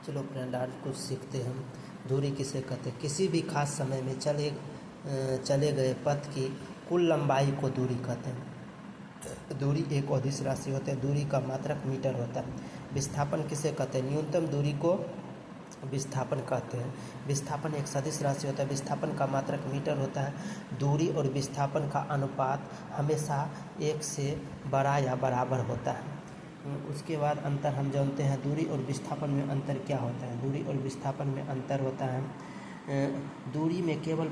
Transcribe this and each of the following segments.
चलो फ्रेंड, आज कुछ सीखते हैं हम। दूरी किसे कहते हैं? किसी भी खास समय में चले गए पथ की कुल लंबाई को दूरी कहते हैं। दूरी एक अदिश राशि होती है। दूरी का मात्रक मीटर होता है। विस्थापन किसे कहते हैं? न्यूनतम दूरी को विस्थापन कहते हैं। विस्थापन एक सदिश राशि होता है। विस्थापन का मात्रक मीटर होता है। दूरी और विस्थापन का अनुपात हमेशा 1 से बड़ा या बराबर होता है। उसके बाद अंतर हम जानते हैं। दूरी और विस्थापन में अंतर क्या होता है? दूरी और विस्थापन में अंतर होता है, दूरी में केवल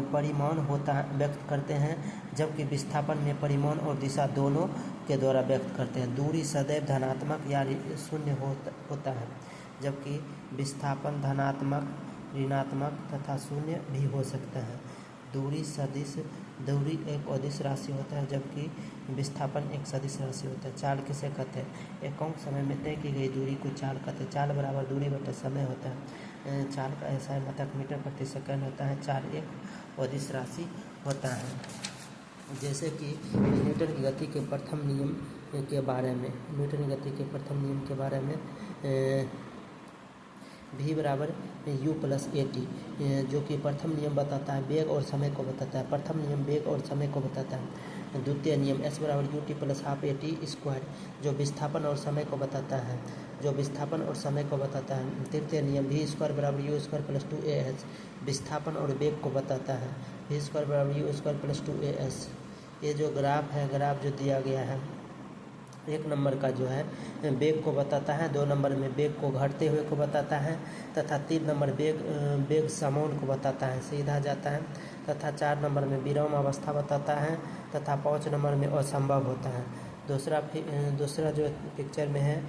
परिमाण होता है, व्यक्त करते हैं, जबकि विस्थापन में परिमाण और दिशा दोनों के द्वारा व्यक्त करते हैं। दूरी सदैव धनात्मक या शून्य होता है, जबकि विस्थापन धनात्मक, ऋणात्मक तथा शून्य भी हो सकता है। दूरी एक अदिश राशि होता है, जबकि विस्थापन एक सदिश राशि होता है। चाल किसे कहते हैं? एकांक समय में तय की गई दूरी को चाल कहते हैं। चाल बराबर दूरी बटे समय होता है। चाल का ऐसा मात्रक मीटर प्रति सेकंड होता है। चाल एक अदिश राशि होता है। जैसे कि न्यूटन की गति के प्रथम नियम के बारे में v बराबर u प्लस AT, जो कि प्रथम नियम बताता है, वेग और समय को बताता है। प्रथम नियम वेग और समय को बताता है। द्वितीय नियम s बराबर ut plus half AT square, जो विस्थापन और समय को बताता है। तृतीय नियम v स्क्वायर बराबर u स्क्वायर प्लस 2as, विस्थापन और वेग को बताता है। v स्क्वायर बराबर u स्क्वायर प्लस 2as। ये जो ग्राफ जो दिया गया है, 1 नंबर का जो है वेग को बताता है, 2 नंबर में वेग को घटते हुए को बताता है, तथा 3 नंबर वेग समान को बताता है, सीधा जाता है, तथा 4 नंबर में विराम अवस्था बताता है, तथा 5 नंबर में असंभव होता है। दूसरा जो पिक्चर में है,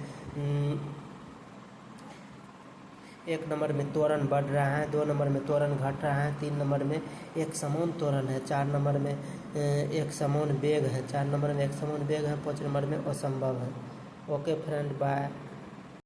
1 नंबर में त्वरण बढ़ रहा है, 2 नंबर में त्वरण घट रहा है, 3 नंबर में एक समान त्वरण है, 4 नंबर में एक समान वेग है, 5 नंबर में असंभव है। Okay friend, bye.